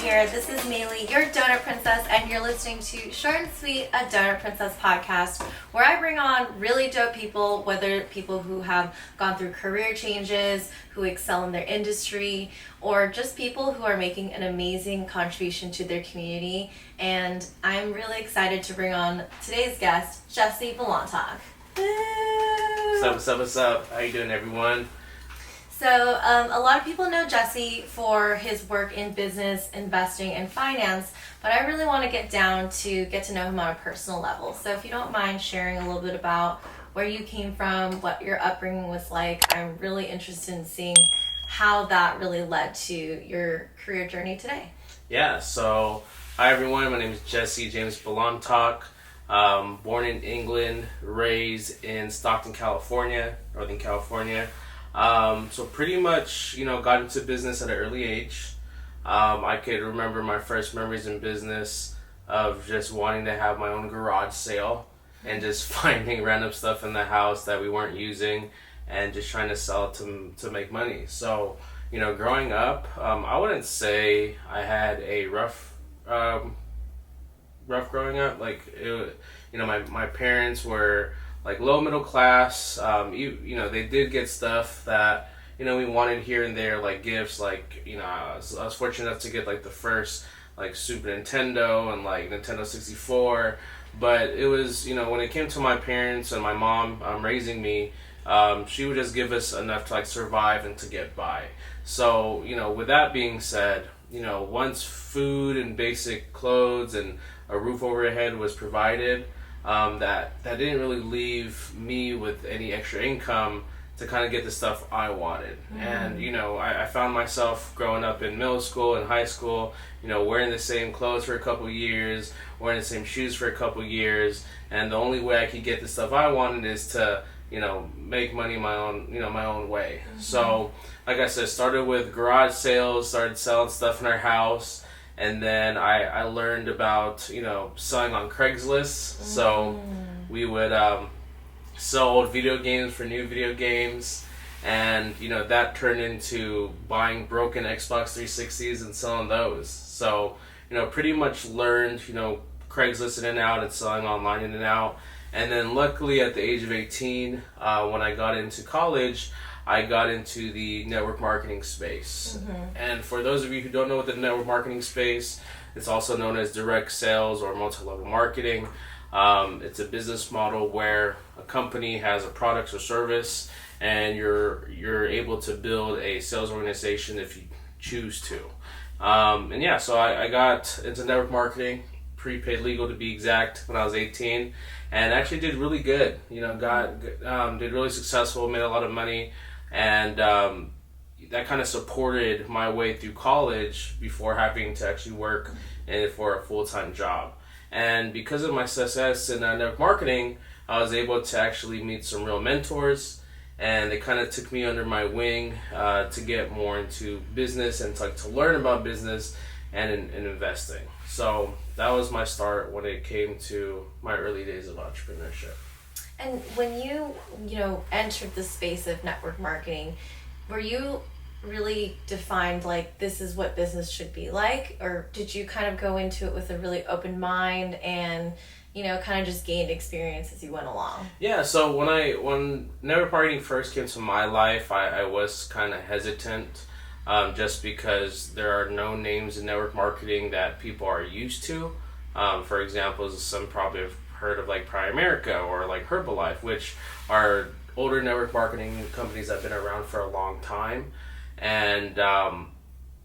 here. This is Maylee, your Donut Princess, and you're listening to Short and Sweet, a Donut Princess podcast, where I bring on really dope people, whether people who have gone through career changes, who excel in their industry, or just people who are making an amazing contribution to their community. And I'm really excited to bring on today's guest, Jessie Balantac. What's up? How you doing, everyone? So a lot of people know Jessie for his work in business, investing, and finance, but I really want to get to know him on a personal level. So if you don't mind sharing a little bit about where you came from, what your upbringing was like, I'm really interested in seeing how that really led to your career journey today. Yeah, so hi everyone, my name is Jessie James Balantac. Born in England, raised in Stockton, California, Northern California. So pretty much, got into business at an early age. I could remember my first memories in business of just wanting to have my own garage sale and just finding random stuff in the house that we weren't using and just trying to sell it to make money. So, growing up, I wouldn't say I had a rough growing up. Like, my parents were like low middle class. They did get stuff that we wanted here and there, like gifts. Like I was fortunate enough to get like the first like Super Nintendo and like Nintendo 64. But it was when it came to my parents and my mom raising me, she would just give us enough to like survive and to get by. So with that being said, once food and basic clothes and a roof over your head was provided, that didn't really leave me with any extra income to kind of get the stuff I wanted. And I found myself growing up in middle school and high school, wearing the same clothes for a couple years, wearing the same shoes for a couple years, and the only way I could get the stuff I wanted is to make money my own way. So like I said, started with garage sales, started selling stuff in our house. And then I learned about, selling on Craigslist. So we would sell old video games for new video games. And, that turned into buying broken Xbox 360s and selling those. So, pretty much learned, Craigslist in and out and selling online in and out. And then luckily at the age of 18, when I got into college, I got into the network marketing space. And for those of you who don't know what the network marketing space, it's also known as direct sales or multi-level marketing. It's a business model where a company has a product or service and you're able to build a sales organization if you choose to. So I got into network marketing, prepaid legal to be exact, when I was 18, and actually did really good. Did really successful, made a lot of money. And that kind of supported my way through college before having to actually work for a full-time job. And because of my success in network marketing, I was able to actually meet some real mentors, and they kind of took me under my wing to get more into business and to learn about business and in investing. So that was my start when it came to my early days of entrepreneurship. And when you entered the space of network marketing, were you really defined like this is what business should be like, or did you kind of go into it with a really open mind and kind of just gained experience as you went along? Yeah, so when network marketing first came to my life, I was kind of hesitant, just because there are no names in network marketing that people are used to. For example, some probably have heard of like Primerica or like Herbalife, which are older network marketing companies that have been around for a long time. And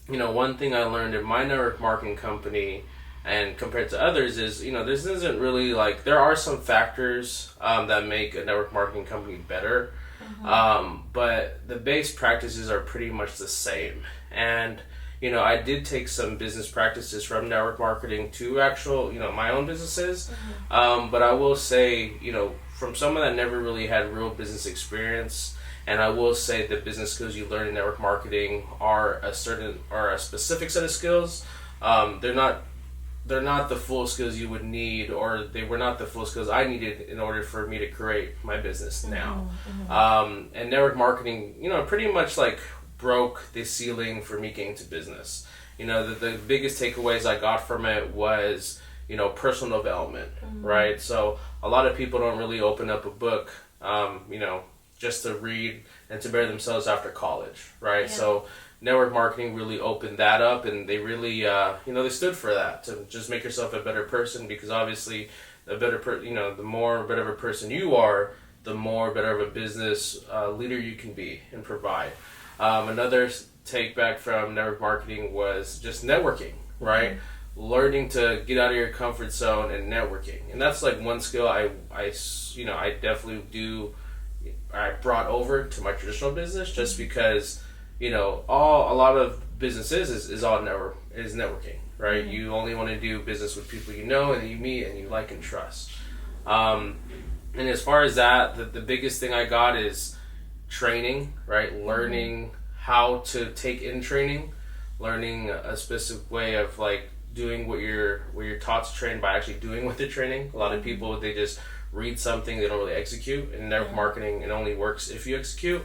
one thing I learned in my network marketing company and compared to others is this isn't really like, there are some factors that make a network marketing company better, but the base practices are pretty much the same. And I did take some business practices from network marketing to actual, my own businesses. But I will say, from someone that never really had real business experience, and I will say the business skills you learn in network marketing are a specific set of skills. They're not the full skills you would need, or they were not the full skills I needed in order for me to create my business now. And network marketing, pretty much like broke the ceiling for me getting to business. the biggest takeaways I got from it was, personal development, right? So a lot of people don't really open up a book, just to read and to better themselves after college, right? Yeah. So network marketing really opened that up, and they really, they stood for that, to just make yourself a better person, because obviously the more better of a person you are, the more better of a business leader you can be and provide. Another take back from network marketing was just networking, right? Learning to get out of your comfort zone and networking. And that's like one skill I definitely I brought over to my traditional business, just because, a lot of businesses is networking, right? You only want to do business with people you know and you meet and you like and trust. And as far as that, the biggest thing I got is training, right? Learning how to take in training, learning a specific way of like doing what you're taught to train by actually doing with the training. A lot of people, they just read something, they don't really execute. In network marketing, it only works if you execute.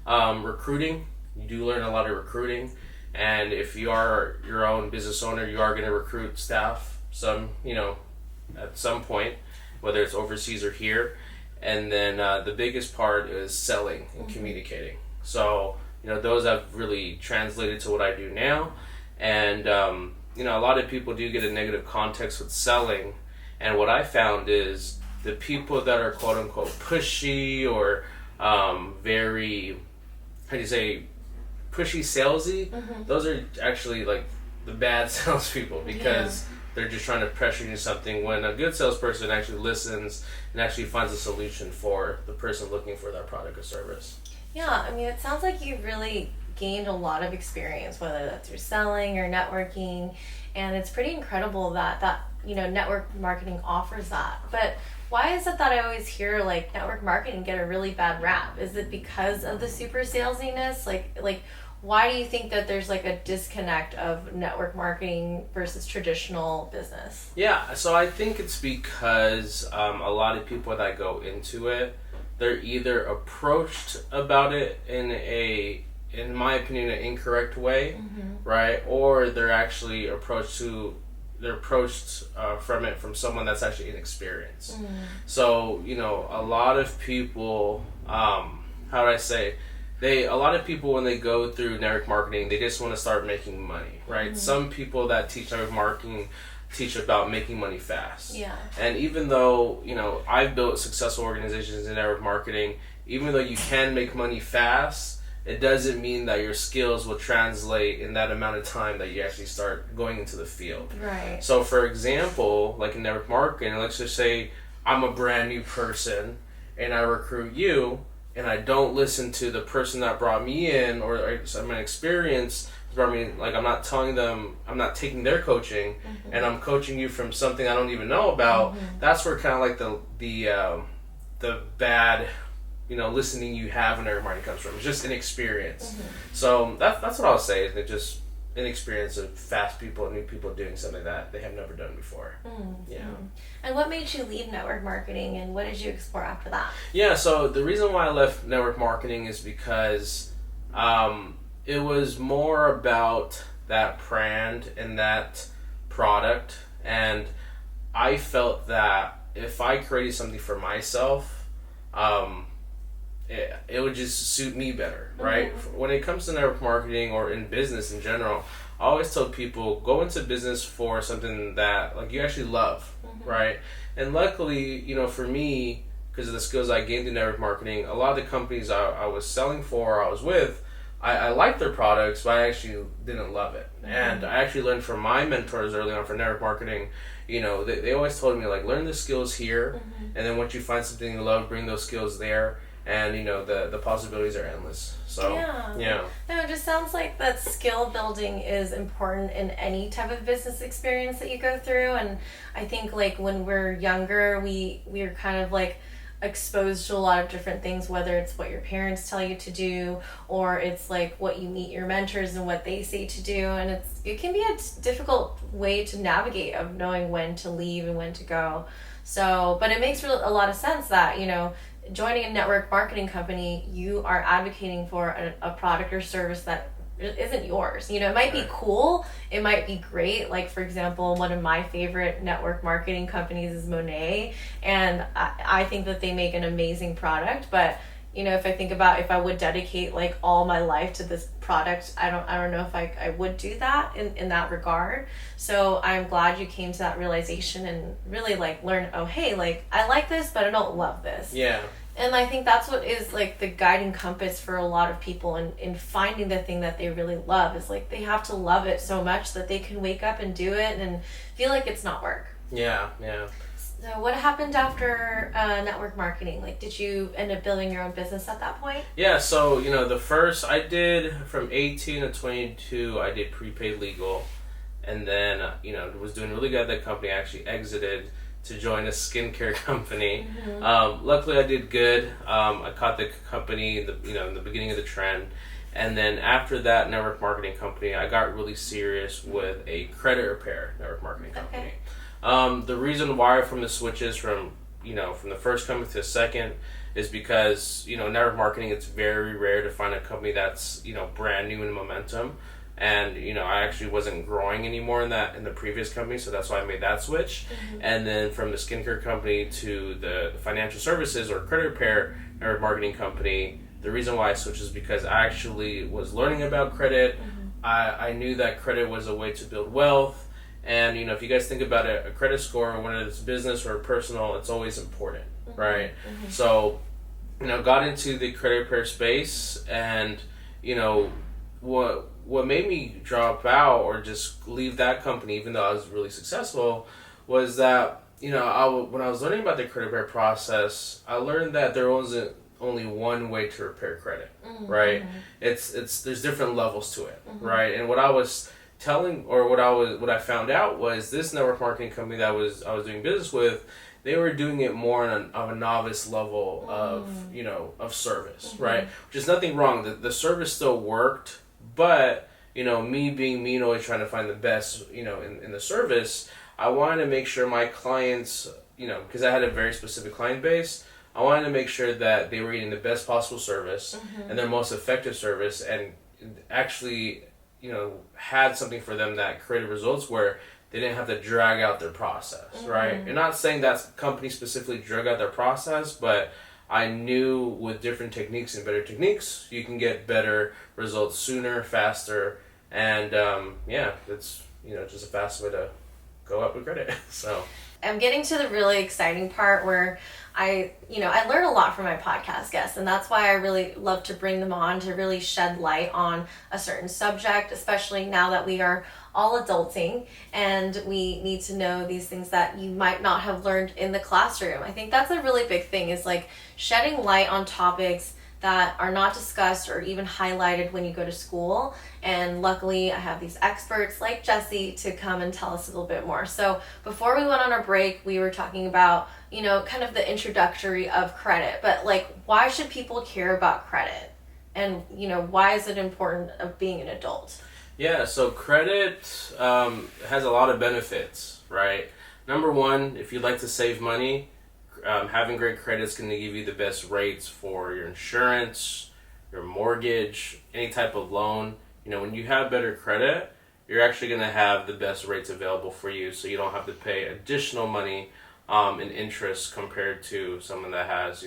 Recruiting, you do learn a lot of recruiting. And if you are your own business owner, you are going to recruit staff at some point, whether it's overseas or here. And then the biggest part is selling and communicating. So, those have really translated to what I do now. And, a lot of people do get a negative context with selling. And what I found is the people that are quote unquote pushy or very, pushy salesy, those are actually like the bad salespeople, because they're just trying to pressure you into something, when a good salesperson actually listens and actually finds a solution for the person looking for that product or service. Yeah, I mean, it sounds like you've really gained a lot of experience, whether that's through selling or networking, and it's pretty incredible that network marketing offers that. But why is it that I always hear like network marketing get a really bad rap? Is it because of the super salesiness? Like why do you think that there's like a disconnect of network marketing versus traditional business? Yeah, so I think it's because a lot of people that go into it, they're either approached about it in my opinion, an incorrect way, right? Or they're actually approached from it from someone that's actually inexperienced. So, a lot of people, a lot of people, when they go through network marketing, they just want to start making money, right? Some people that teach network marketing teach about making money fast. Yeah. And even though, I've built successful organizations in network marketing, even though you can make money fast, it doesn't mean that your skills will translate in that amount of time that you actually start going into the field. Right. So for example, like in network marketing, let's just say I'm a brand new person and I recruit you, and I don't listen to the person that brought me in, or I'm an experience brought me, like I'm not telling them, I'm not taking their coaching, and I'm coaching you from something I don't even know about. That's where kind of like the bad listening you have in network marketing comes from. It's just inexperience. So that's what I'll say. Is it's just inexperience of fast people and new people doing something that they have never done before. And what made you leave network marketing, and what did you explore after that? Yeah, so the reason why I left network marketing is because it was more about that brand and that product, and I felt that if I created something for myself, it would just suit me better, right? When it comes to network marketing or in business in general, I always tell people, go into business for something that like you actually love, right? And luckily, for me, because of the skills I gained in network marketing, a lot of the companies I was selling for, I was with, I liked their products, but I actually didn't love it. And I actually learned from my mentors early on for network marketing, they always told me, like, learn the skills here, and then once you find something you love, bring those skills there. And the possibilities are endless. So yeah. No, it just sounds like that skill building is important in any type of business experience that you go through. And I think like when we're younger, we're kind of like exposed to a lot of different things, whether it's what your parents tell you to do, or it's like what you meet your mentors and what they say to do. And it can be a difficult way to navigate, of knowing when to leave and when to go. So, but it makes a lot of sense that, joining a network marketing company, you are advocating for a product or service that isn't yours. You know, it might be cool, it might be great. Like, for example, one of my favorite network marketing companies is Monet, and I think that they make an amazing product. But you know, if I think about if I would dedicate like all my life to this product, I don't know if I would do that in that regard. So I'm glad you came to that realization and really like learn, oh hey, like I like this, but I don't love this. Yeah. And I think that's what is like the guiding compass for a lot of people in finding the thing that they really love, is like they have to love it so much that they can wake up and do it and feel like it's not work. Yeah. So what happened after network marketing? Like, did you end up building your own business at that point? Yeah, so, you know, the first I did from 18 to 22, I did prepaid legal. And then, you know, was doing really good at that company. I actually exited to join a skincare company. Luckily, I did good. I caught the company, in the beginning of the trend. And then after that network marketing company, I got really serious with a credit repair network marketing company. Okay. The reason why from the switches from the first company to the second is because, you know, network marketing, it's very rare to find a company that's, you know, brand new in momentum. And, you know, I actually wasn't growing anymore in the previous company, so that's why I made that switch. And then from the skincare company to the financial services or credit repair network marketing company, the reason why I switched is because I actually was learning about credit. I knew that credit was a way to build wealth. And, you know, if you guys think about it, a credit score, whether it's business or personal, it's always important, right? So, you know, got into the credit repair space, and, you know, what made me drop out or just leave that company, even though I was really successful, was that, you know, when I was learning about the credit repair process, I learned that there wasn't only one way to repair credit, right? There's different levels to it, right? And what I was telling, or what I found out was this network marketing company that I was doing business with, they were doing it more on a novice level of, you know, of service, right? Which is nothing wrong. The service still worked, but, you know, me being me and always trying to find the best, you know, in the service, I wanted to make sure my clients, you know, because I had a very specific client base, I wanted to make sure that they were getting the best possible service and their most effective service, and actually, you know, had something for them that created results where they didn't have to drag out their process, right? You're not saying that company specifically drug out their process, but I knew with different techniques and better techniques, you can get better results sooner, faster, and yeah, it's, you know, just a fast way to go up with credit. So I'm getting to the really exciting part where I learn a lot from my podcast guests, and that's why I really love to bring them on to really shed light on a certain subject, especially now that we are all adulting and we need to know these things that you might not have learned in the classroom. I think that's a really big thing, is like shedding light on topics that are not discussed or even highlighted when you go to school. And luckily I have these experts like Jessie to come and tell us a little bit more. So before we went on our break, we were talking about, you know, kind of the introductory of credit, but like, why should people care about credit? And, you know, why is it important of being an adult? Yeah, so credit has a lot of benefits, right? Number one, if you'd like to save money, having great credit is going to give you the best rates for your insurance, your mortgage, any type of loan. You know, when you have better credit, you're actually going to have the best rates available for you, so you don't have to pay additional money in interest compared to someone that has,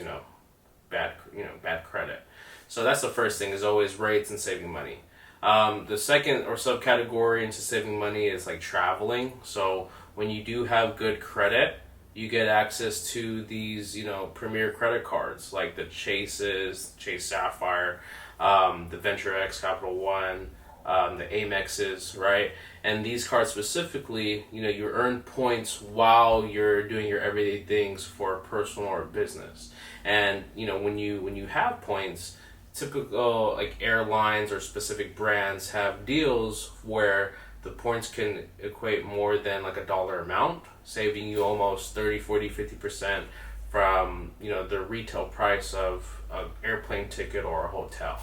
bad credit. So that's the first thing, is always rates and saving money. The second or subcategory into saving money is like traveling. So when you do have good credit, you get access to these, premier credit cards like the Chases, Chase Sapphire, the Venture X, Capital One, the Amexes, right? And these cards specifically, you earn points while you're doing your everyday things for personal or business. And, when you have points, typical like airlines or specific brands have deals where the points can equate more than like $1 amount, saving you almost 30, 40, 50% from, the retail price of an airplane ticket or a hotel.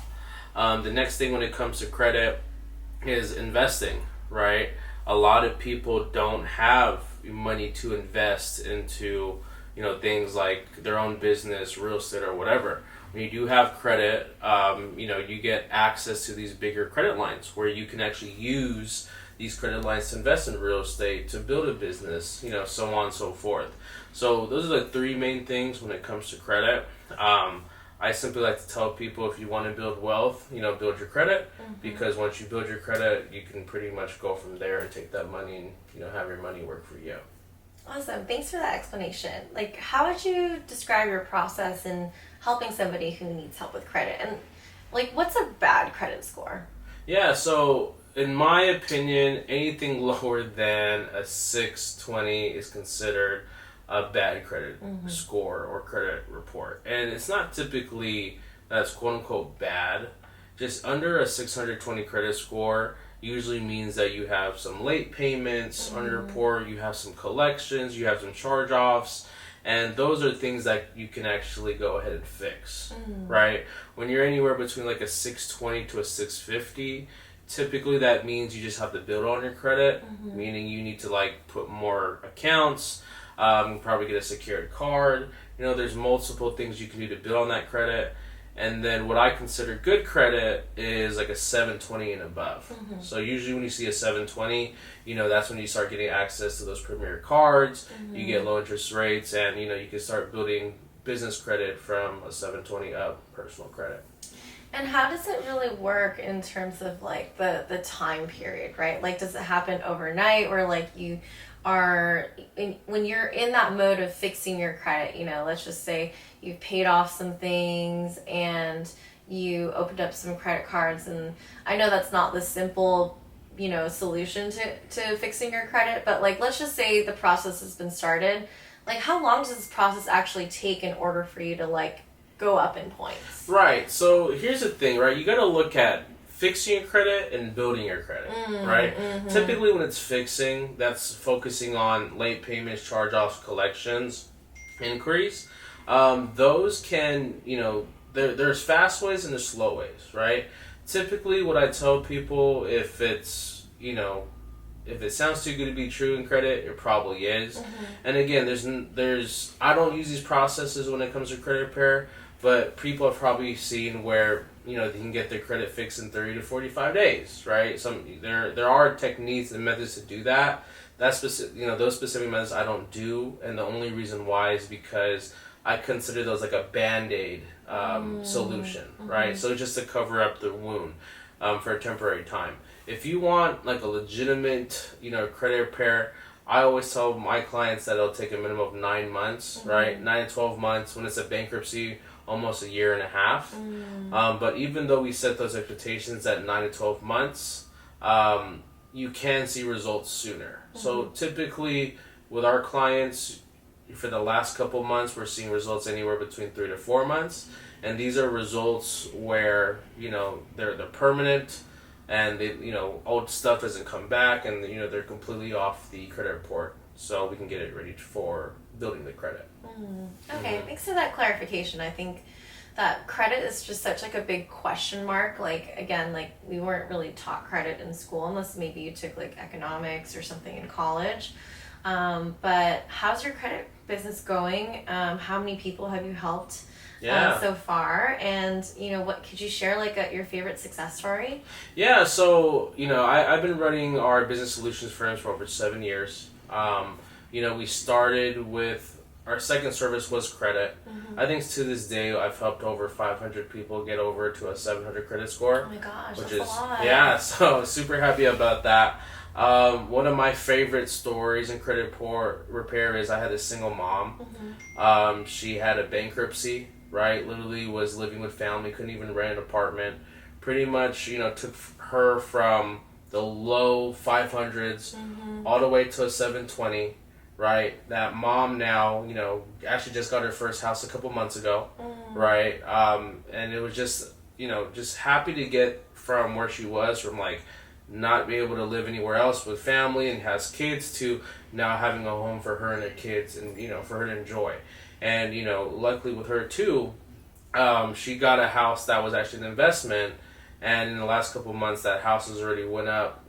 The next thing when it comes to credit is investing, right? A lot of people don't have money to invest into, things like their own business, real estate, or whatever. When you do have credit, you get access to these bigger credit lines where you can actually use these credit lines to invest in real estate, to build a business, so on and so forth. So those are the three main things when it comes to credit. I simply like to tell people, if you want to build wealth, build your credit, because once you build your credit, you can pretty much go from there and take that money and, have your money work for you. Awesome. Thanks for that explanation. Like, how would you describe your process in helping somebody who needs help with credit? And, like, what's a bad credit score? Yeah, so in my opinion, anything lower than a 620 is considered a bad credit score or credit report. And it's not typically that's quote-unquote bad. Just under a 620 credit score usually means that you have some late payments on your report, you have some collections, you have some charge-offs, and those are things that you can actually go ahead and fix, right? When you're anywhere between like a 620 to a 650, typically that means you just have to build on your credit, meaning you need to like put more accounts, probably get a secured card. There's multiple things you can do to build on that credit. And then what I consider good credit is like a 720 and above. So usually when you see a 720, that's when you start getting access to those premier cards, you get low interest rates, and you can start building business credit from a 720 up, personal credit. And how does it really work in terms of like the time period, right? Like, does it happen overnight, or like you are when you're in that mode of fixing your credit, let's just say you've paid off some things and you opened up some credit cards, and I know that's not the simple solution to fixing your credit, but like, let's just say the process has been started. Like, how long does this process actually take in order for you to like go up in points? Right. So here's the thing, right? You got to look at fixing your credit and building your credit, right? Typically when it's fixing, that's focusing on late payments, charge-offs, collections, inquiries. Those can, there's fast ways and there's slow ways, right? Typically what I tell people, if it's, if it sounds too good to be true in credit, it probably is. And again, there's I don't use these processes when it comes to credit repair, but people have probably seen where they can get their credit fixed in 30 to 45 days, right? There are techniques and methods to do that. That's specific, those specific methods I don't do, and the only reason why is because I consider those like a Band-Aid solution, right? So just to cover up the wound for a temporary time. If you want like a legitimate, credit repair, I always tell my clients that it'll take a minimum of 9 months, right? 9 to 12 months. When it's a bankruptcy, almost a year and a half. But even though we set those expectations at 9 to 12 months, you can see results sooner. So typically with our clients, for the last couple months, we're seeing results anywhere between 3 to 4 months. And these are results where, they're permanent, and they, old stuff doesn't come back, and they're completely off the credit report. So we can get it ready for building the credit. Okay, thanks for that clarification. I think that credit is just such like a big question mark. Like, again, like we weren't really taught credit in school, unless maybe you took like economics or something in college. But how's your credit business going? How many people have you helped so far? And what could you share, like your favorite success story? Yeah, so I've been running our business solutions firms for over 7 years. We started with our second service was credit. I think to this day I've helped over 500 people get over to a 700 credit score. Oh my gosh, which that's is a lot. Yeah, so super happy about that. One of my favorite stories in credit repair is I had a single mom. She had a bankruptcy, right? Literally was living with family, couldn't even rent an apartment. Pretty much, took her from the low 500s all the way to a 720, right? That mom now, actually just got her first house a couple months ago, right? And it was just, just happy to get from where she was, from like not being able to live anywhere else with family and has kids, to now having a home for her and her kids, and for her to enjoy. And luckily with her too, she got a house that was actually an investment, and in the last couple of months that house has already went up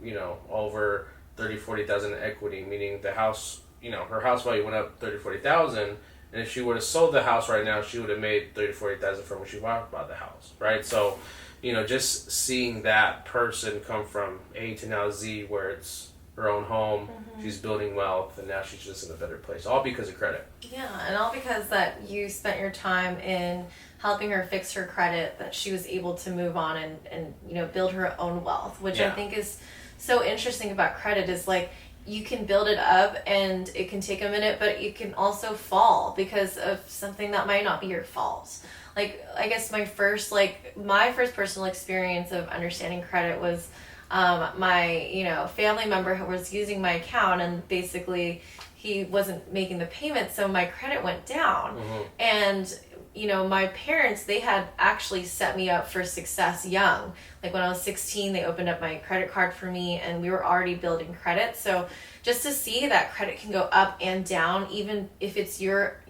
over 30,000-40,000 in equity, meaning the house, her house value went up 30,000-40,000, And if she would have sold the house right now, she would have made 30,000 to 40,000 from when she bought the house, right? So, just seeing that person come from A to now Z, where it's her own home, she's building wealth, and now she's just in a better place, all because of credit. Yeah, and all because that you spent your time in helping her fix her credit, that she was able to move on and build her own wealth, which I think is so interesting about credit is like, you can build it up and it can take a minute, but you can also fall because of something that might not be your fault. Like, I guess my first personal experience of understanding credit was my family member who was using my account, and basically he wasn't making the payment, so my credit went down. And my parents, they had actually set me up for success young. Like when I was 16, they opened up my credit card for me, and we were already building credit. So just to see that credit can go up and down, even if it's your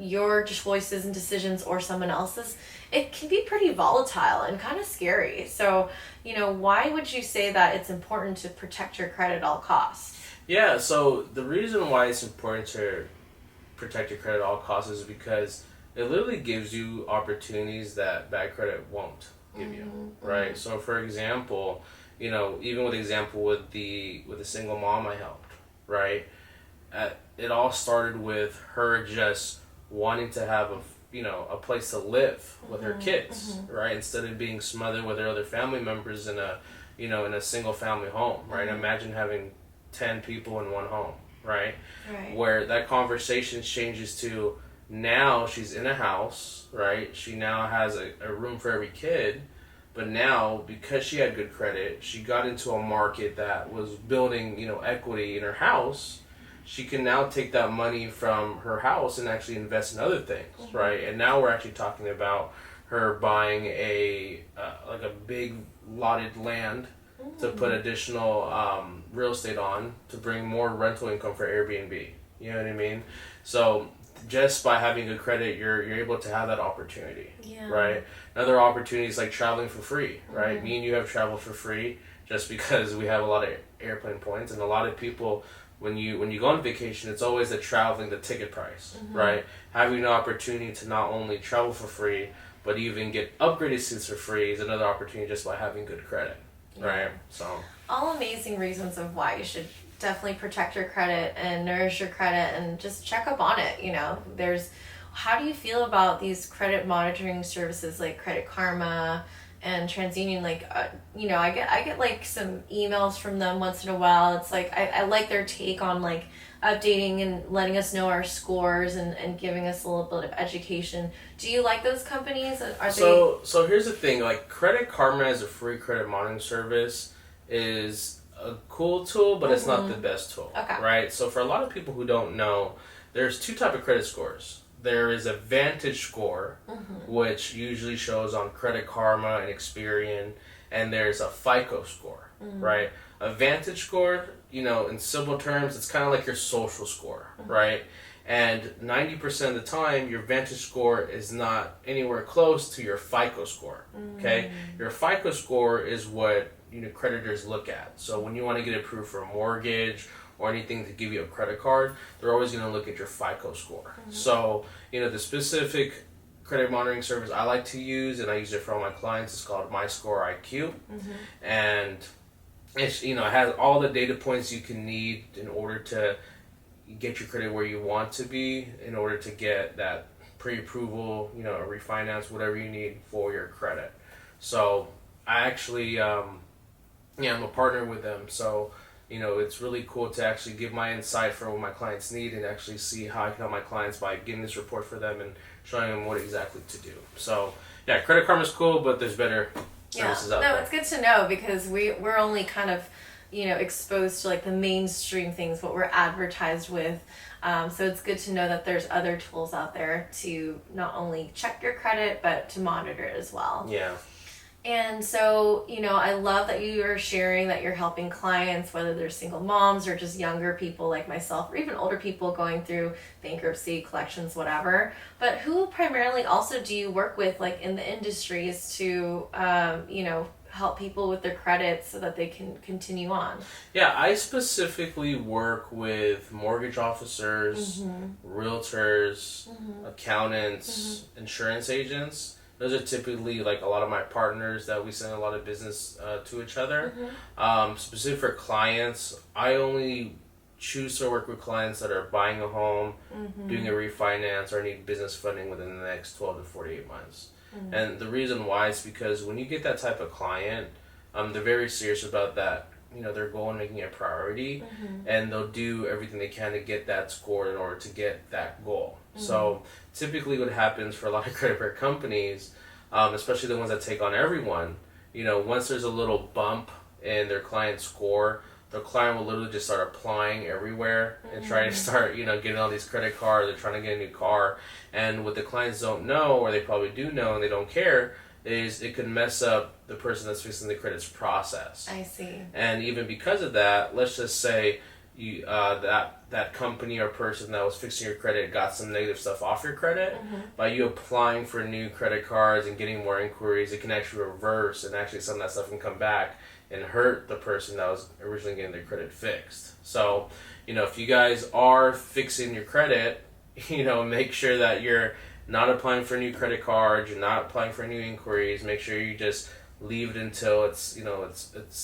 choices and decisions or someone else's, it can be pretty volatile and kind of scary. So, why would you say that it's important to protect your credit at all costs? Yeah, so the reason why it's important to protect your credit at all costs is because it literally gives you opportunities that bad credit won't give you, right? So for example, even with the single mom I helped, right? It all started with her just wanting to have a place to live with her kids, right? Instead of being smothered with her other family members in a single family home, right? Imagine having 10 people in one home, right? Where that conversation changes to, now she's in a house, right? She now has a room for every kid, but now because she had good credit, she got into a market that was building, equity in her house. She can now take that money from her house and actually invest in other things, right? And now we're actually talking about her buying a big lotted land to put additional real estate on to bring more rental income for Airbnb. You know what I mean? So just by having good credit, you're able to have that opportunity, right? Another opportunity is like traveling for free, right? Me and you have traveled for free just because we have a lot of airplane points, and a lot of people, when you go on vacation, it's always the ticket price, right? Having the opportunity to not only travel for free, but even get upgraded seats for free is another opportunity just by having good credit, right? So all amazing reasons of why you should definitely protect your credit and nourish your credit and just check up on it. How do you feel about these credit monitoring services like Credit Karma and TransUnion? I get like some emails from them once in a while. It's like I like their take on like updating and letting us know our scores and giving us a little bit of education. Do you like those companies? So here's the thing, like Credit Karma as a free credit monitoring service is a cool tool, but it's not the best tool, right? So for a lot of people who don't know, there's two type of credit scores. There is a Vantage score, which usually shows on Credit Karma and Experian, and there's a FICO score, right? A Vantage score, in simple terms, it's kind of like your social score, right? And 90% of the time, your Vantage score is not anywhere close to your FICO score, okay? Your FICO score is what creditors look at. So when you want to get approved for a mortgage or anything to give you a credit card, they're always going to look at your FICO score. So, the specific credit monitoring service I like to use, and I use it for all my clients, is called My Score IQ. And it's, it has all the data points you can need in order to get your credit where you want to be, in order to get that pre-approval, a refinance, whatever you need for your credit. So I actually, I'm a partner with them. So, it's really cool to actually give my insight for what my clients need and actually see how I can help my clients by getting this report for them and showing them what exactly to do. So, yeah, Credit Karma is cool, but there's better services out there. It's good to know because we're only kind of, exposed to like the mainstream things, what we're advertised with. So it's good to know that there's other tools out there to not only check your credit, but to monitor it as well. Yeah. And so, I love that you are sharing that you're helping clients, whether they're single moms or just younger people like myself, or even older people going through bankruptcy, collections, whatever. But who primarily also do you work with, like in the industries to, help people with their credit so that they can continue on? Yeah, I specifically work with mortgage officers, realtors, accountants, insurance agents. Those are typically like a lot of my partners that we send a lot of business to each other. Specific for clients, I only choose to work with clients that are buying a home, doing a refinance, or need business funding within the next 12 to 48 months. And the reason why is because when you get that type of client, they're very serious about that, their goal and making it a priority, and they'll do everything they can to get that score in order to get that goal. So typically what happens for a lot of credit repair companies, especially the ones that take on everyone, once there's a little bump in their client score, the client will literally just start applying everywhere and try to start, getting all these credit cards. They're trying to get a new car. And what the clients don't know, or they probably do know and they don't care, is it could mess up the person that's fixing the credit's process. I see. And even because of that, let's just say you that company or person that was fixing your credit got some negative stuff off your credit. By you applying for new credit cards and getting more inquiries, it can actually reverse, and actually some of that stuff can come back and hurt the person that was originally getting their credit fixed. So, if you guys are fixing your credit, make sure that you're not applying for new credit cards, you're not applying for new inquiries. Make sure you just leave it until it's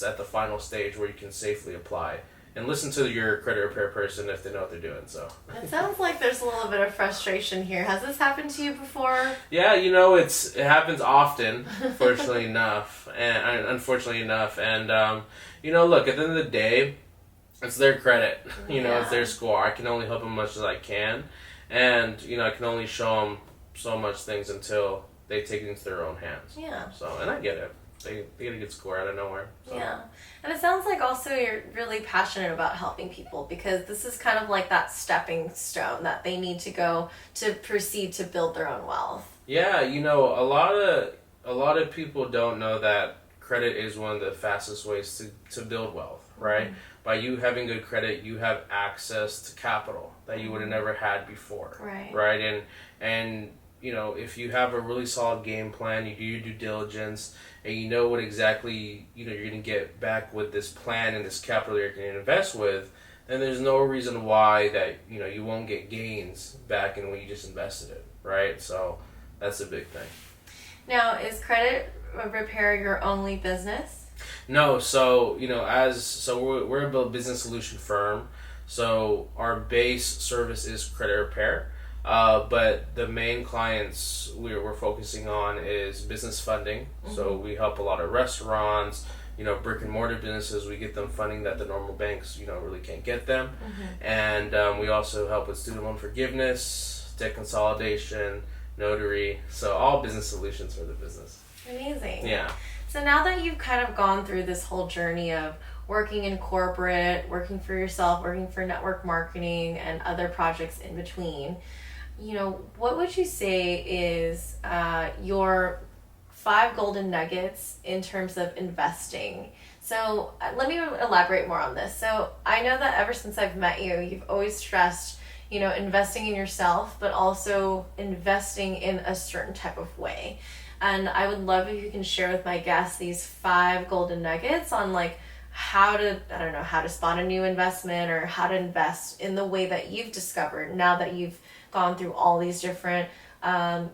at the final stage where you can safely apply. And listen to your credit repair person if they know what they're doing. So it sounds like there's a little bit of frustration here. Has this happened to you before? Yeah, it happens often, fortunately enough, and unfortunately enough. And look, at the end of the day, it's their credit. It's their score. I can only help them as much as I can, and I can only show them so much things until they take it into their own hands. Yeah. So, and I get it. They get a good score out of nowhere. So. Yeah. And it sounds like also you're really passionate about helping people, because this is kind of like that stepping stone that they need to go to proceed to build their own wealth. Yeah, a lot of people don't know that credit is one of the fastest ways to build wealth, right? By you having good credit, you have access to capital that you would have never had before. Right? And if you have a really solid game plan, you do your due diligence, and you know what exactly you're going to get back with this plan and this capital you're going to invest with, then there's no reason why that you won't get gains back in when you just invested it, right? So that's a big thing. Now, is credit repair your only business? No, so we're a business solution firm. So our base service is credit repair. But the main clients we're focusing on is business funding. So we help a lot of restaurants, brick and mortar businesses. We get them funding that the normal banks, really can't get them. And we also help with student loan forgiveness, debt consolidation, notary. So all business solutions for the business. Amazing. Yeah. So now that you've kind of gone through this whole journey of working in corporate, working for yourself, working for network marketing, and other projects in between, what would you say is your 5 golden nuggets in terms of investing? So let me elaborate more on this. So I know that ever since I've met you, you've always stressed, investing in yourself, but also investing in a certain type of way. And I would love if you can share with my guests these 5 golden nuggets on how to spot a new investment, or how to invest in the way that you've discovered now that you've gone through all these different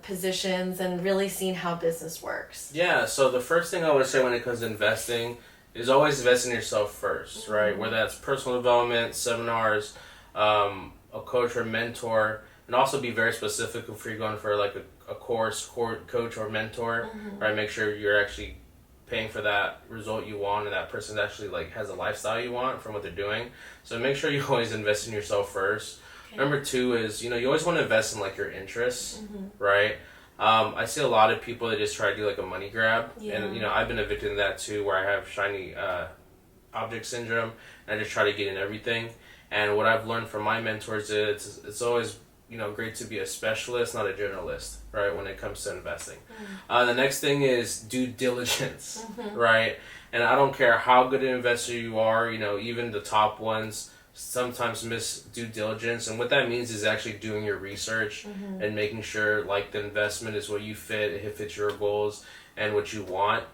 positions and really seen how business works. Yeah, so the first thing I would say when it comes to investing is always invest in yourself first, right? Whether that's personal development, seminars, a coach or mentor, and also be very specific if you're going for a course, coach or mentor, right? Make sure you're actually paying for that result you want, and that person actually has a lifestyle you want from what they're doing. So make sure you always invest in yourself first. Okay. Number 2 is, you always want to invest in your interests, right? I see a lot of people that just try to do a money grab. Yeah. And, I've been a victim of that too, where I have shiny object syndrome, and I just try to get in everything. And what I've learned from my mentors is it's always, great to be a specialist, not a generalist, right, when it comes to investing. The next thing is due diligence, right? And I don't care how good an investor you are, even the top ones sometimes miss due diligence. And what that means is actually doing your research and making sure the investment is what you fit, it fits your goals and what you want.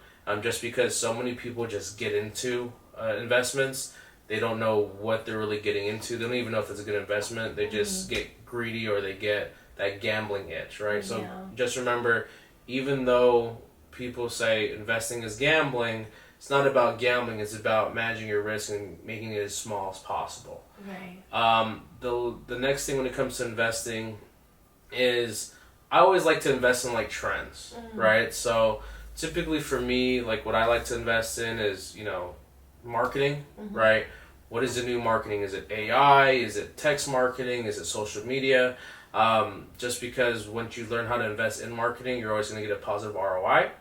Just because so many people just get into investments, they don't know what they're really getting into. They don't even know if it's a good investment. They just get greedy, or they get that gambling itch, right? So just remember, even though people say investing is gambling, it's not about gambling. It's about managing your risk and making it as small as possible. Right. The next thing when it comes to investing is I always like to invest in like trends, right? So typically for me, like what I like to invest in is, marketing, right? What is the new marketing? Is it AI? Is it text marketing? Is it social media? Just because once you learn how to invest in marketing, you're always going to get a positive ROI.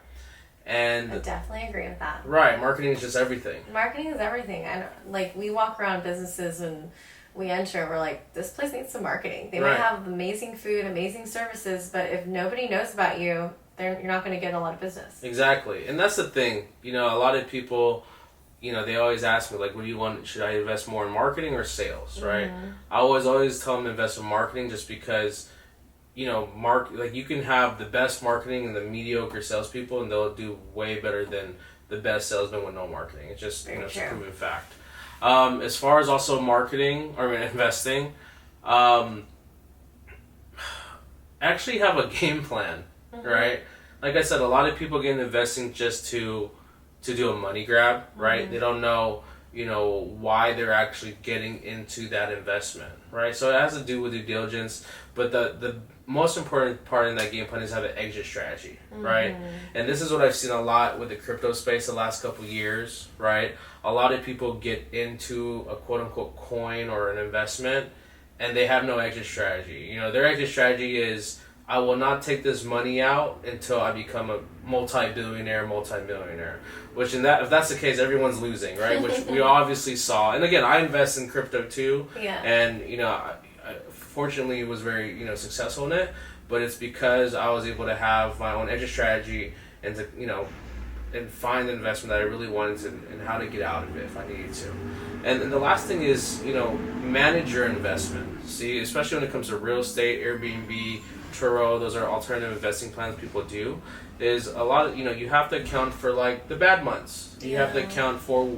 And I definitely agree with that. Right, marketing is just everything. Marketing is everything. And like we walk around businesses and we enter and we're like, this place needs some marketing. They might have amazing food, amazing services, but if nobody knows about you, you're not going to get a lot of business. Exactly. And that's the thing. A lot of people, they always ask me, like, what do you want? Should I invest more in marketing or sales, right? I always tell them to invest in marketing just because, you can have the best marketing and the mediocre salespeople, and they'll do way better than the best salesman with no marketing. It's just, it's a proven fact. As far as also marketing, investing, actually have a game plan, right? Like I said, a lot of people get into investing just to do a money grab, right? They don't know, why they're actually getting into that investment, right? So it has to do with due diligence, but the most important part in that game plan is have an exit strategy, right? And this is what I've seen a lot with the crypto space the last couple of years, right? A lot of people get into a quote-unquote coin or an investment, and they have no exit strategy. Their exit strategy is, I will not take this money out until I become a multi-millionaire. Which if that's the case, everyone's losing, right? Which we obviously saw. And again, I invest in crypto too. Yeah. And, I fortunately was very, successful in it. But it's because I was able to have my own exit strategy and to, and find the investment that I really wanted to, and how to get out of it if I needed to. And the last thing is, manage your investment. See, especially when it comes to real estate, Airbnb, Turo, those are alternative investing plans people do, is a lot of, you have to account for like the bad months. You have to account for,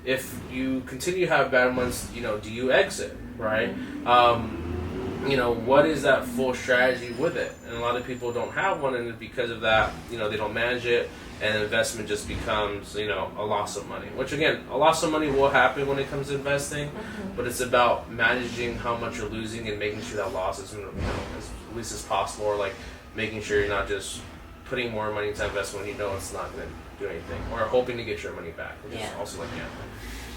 if you continue to have bad months, do you exit, right? What is that full strategy with it? And a lot of people don't have one, and because of that, they don't manage it, and investment just becomes, a loss of money. Which again, a loss of money will happen when it comes to investing, but it's about managing how much you're losing and making sure that loss is, as least as possible, or like making sure you're not just putting more money into investment when it's not going to do anything, or hoping to get your money back, which is also like gambling.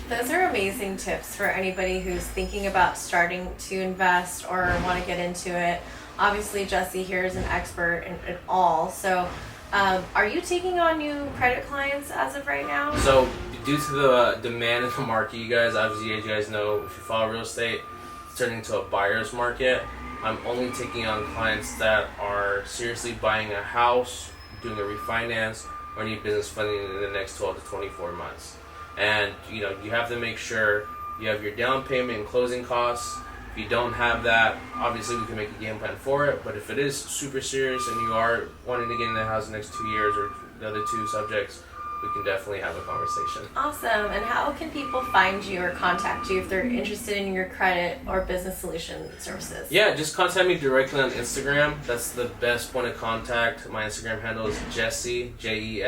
Those are amazing tips for anybody who's thinking about starting to invest or want to get into it. Obviously, Jessie here is an expert in it all. So, are you taking on new credit clients as of right now? So, due to the demand in the market, you guys, obviously, as you guys know, if you follow real estate, it's turning into a buyer's market. I'm only taking on clients that are seriously buying a house, doing a refinance, or need business funding in the next 12 to 24 months. And, you have to make sure you have your down payment and closing costs. If you don't have that, obviously we can make a game plan for it. But if it is super serious and you are wanting to get in the house in the next 2 years, or the other two subjects, we can definitely have a conversation. Awesome. And how can people find you or contact you if they're interested in your credit or business solution services? Yeah, just contact me directly on Instagram. That's the best point of contact. My Instagram handle is Jessie, Jessie,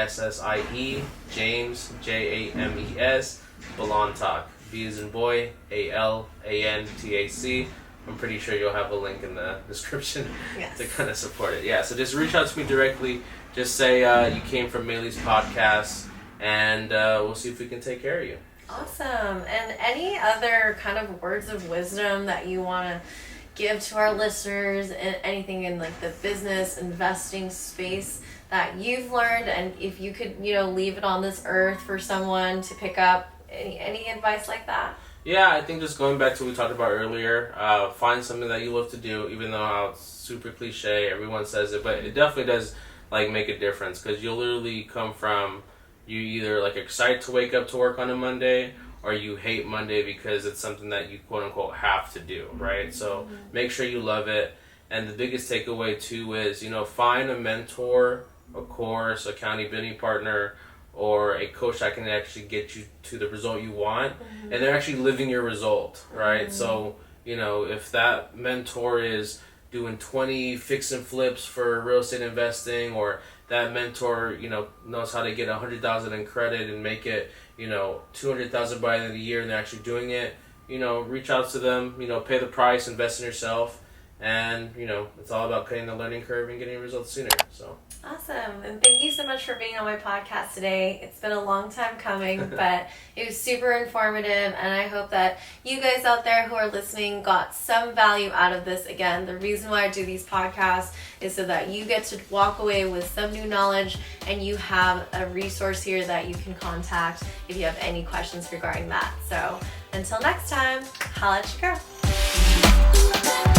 James, James, Balantac, B as in boy, Alantac. I'm pretty sure you'll have a link in the description to kind of support it. Yeah, so just reach out to me directly. Just say you came from Maylee's podcast, and we'll see if we can take care of you. Awesome. And any other kind of words of wisdom that you want to give to our listeners, anything in like the business investing space that you've learned, and if you could, leave it on this earth for someone to pick up, any advice like that? Yeah, I think just going back to what we talked about earlier, find something that you love to do, even though how it's super cliche, everyone says it, but it definitely does make a difference, because you'll literally come from, you either excited to wake up to work on a Monday, or you hate Monday because it's something that you quote unquote have to do, right? So make sure you love it. And the biggest takeaway too is, find a mentor, a course, accountability partner, or a coach that can actually get you to the result you want, and they're actually living your result, right? So, you know, if that mentor is doing 20 fix and flips for real estate investing, or that mentor, you know, knows how to get 100,000 in credit and make it, you know, 200,000 by the end of the year, and they're actually doing it, you know, reach out to them, you know, pay the price, invest in yourself, and, you know, it's all about cutting the learning curve and getting results sooner. So awesome. And thank you so much for being on my podcast today. It's been a long time coming, but it was super informative, and I hope that you guys out there who are listening got some value out of this. Again, the reason why I do these podcasts is so that you get to walk away with some new knowledge, and you have a resource here that you can contact if you have any questions regarding that. So until next time, holla at your girl.